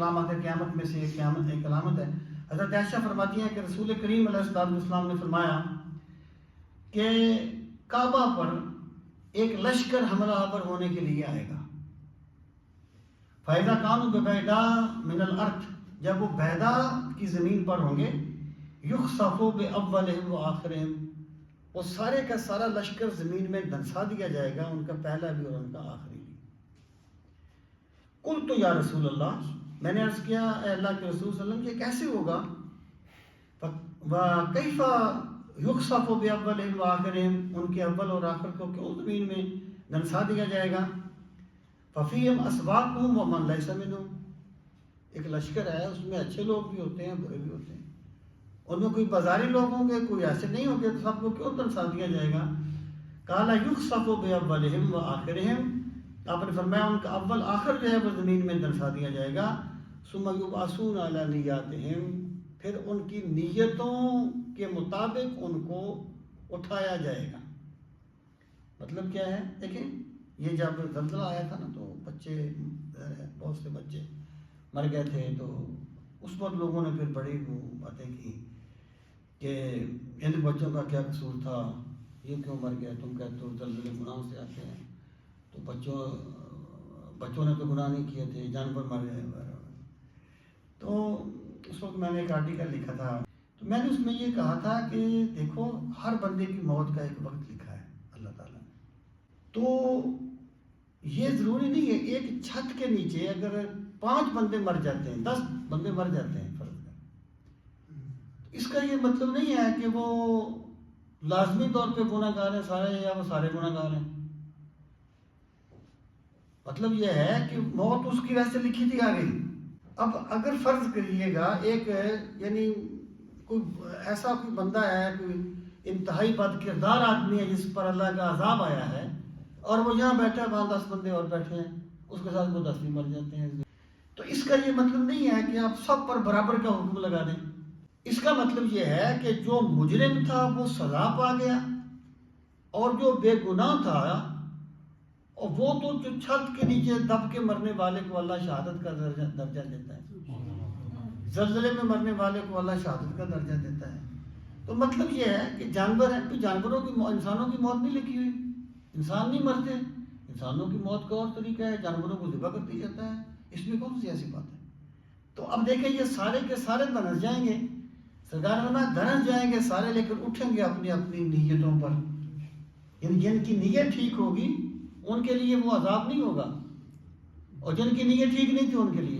علامات قیامت میں سے ایک علامت ہے. حضرت عائشہ فرماتی ہیں کہ رسول کریم علیہ السلام نے فرمایا کہ کعبہ پر ایک لشکر حملہ آور ہونے کے لیے آئے گا. فَإِذَا كَانُوا بِبَيْدَاءَ مِنَ الْأَرْضِ، جب وہ بیدا کی زمین پر ہوں گے، يُخْسَفُ بِأَوَّلِهِمْ وَآخِرِهِمْ، وہ سارے کا سارا لشکر زمین میں دھنسا دیا جائے گا، ان کا پہلا بھی اور ان کا آخری بھی. قُلْتُ یا رسول اللہ، میں نے عرض کیا اے اللہ کے رسول صلی اللہ علیہ وسلم، یہ کیسے ہوگا؟ وَكَيْفَ يُخْسَفُ بِأَوَّلِهِمْ وَآخِرِهِمْ، ان کے اول اور آخر کو کیوں زمین میں دھنسا دیا جائے گا؟ فَفِيهِمْ أَسْوَاقُهُمْ وَمَنْ لَيْسَ مِنْهُمْ، ایک لشکر ہے، اس میں اچھے لوگ بھی ہوتے ہیں، برے بھی ہوتے ہیں، ان میں کوئی بازاری لوگ ہوں گے، کوئی ایسے نہیں ہوں گے، تو سب کو کیوں دھنسا دیا جائے گا؟ قَالَ يُخْسَفُ بِأَوَّلِهِمْ وَآخِرِهِمْ، آپ نے فرمایا ان کا اول آخر جو ہے وہ زمین میں دھنسا دیا جائے گا. ثُمَّ يُبْعَثُونَ عَلَى نِيَّاتِهِمْ، پھر ان کی نیتوں کے مطابق ان کو اٹھایا جائے گا. مطلب کیا ہے؟ دیکھیں، یہ جب زلزلہ آیا تھا نا تو بچے، بہت سے بچے مر گئے تھے، تو اس وقت لوگوں نے پھر بڑی وہ باتیں کی کہ ان بچوں کا کیا قصور تھا، یہ کیوں مر گئے، تم کہتے ہو زلزلے گناہوں سے آتے ہیں، تو بچوں نے تو گناہ نہیں کیے تھے، جانور مر گئے. تو اس وقت میں نے ایک آرٹیکل لکھا تھا، تو میں نے اس میں یہ کہا تھا کہ دیکھو، ہر بندے کی موت کا ایک وقت لکھا ہے اللہ تعالیٰ نے. تو یہ ضروری نہیں ہے ایک چھت کے نیچے اگر 5 بندے مر جاتے ہیں، 10 بندے مر جاتے ہیں فرض کر، اس کا یہ مطلب نہیں ہے کہ وہ لازمی طور پہ گناہ گار ہیں سارے، یا وہ سارے گناہ گار ہیں. مطلب یہ ہے کہ موت اس کی وجہ سے لکھی تھی آ گئی. اب اگر فرض کریے گا ایک، یعنی کوئی ایسا کوئی بندہ ہے، کوئی انتہائی بد کردار آدمی ہے جس پر اللہ کا عذاب آیا ہے، اور وہ یہاں بیٹھا ہے، وہاں 10 بندے اور بیٹھے ہیں، اس کے ساتھ وہ 10 بھی مر جاتے ہیں. تو اس کا یہ مطلب نہیں ہے کہ آپ سب پر برابر کا حکم لگا دیں. اس کا مطلب یہ ہے کہ جو مجرم تھا وہ سزا پا گیا، اور جو بے گناہ تھا، اور وہ تو جو چھت کے نیچے دب کے مرنے والے کو اللہ شہادت کا درجہ دیتا ہے، زلزلے میں مرنے والے کو اللہ شہادت کا درجہ دیتا ہے. تو مطلب یہ ہے کہ جانور ہیں، تو جانوروں کی انسانوں کی موت نہیں لکھی ہوئی، انسان نہیں مرتے، انسانوں کی موت کا اور طریقہ ہے، جانوروں کو ذبح کر دیا جاتا ہے، اس میں کون سی ایسی بات ہے؟ تو اب دیکھیں یہ سارے کے سارے دھنس جائیں گے، سرکار نے دھنس جائیں گے سارے، لیکن اٹھیں گے اپنی اپنی نیتوں پر. یعنی جن کی نیت ٹھیک ہوگی ان کے لیے وہ عذاب نہیں ہوگا، اور جن کی نیت ٹھیک نہیں تھی ان کے لیے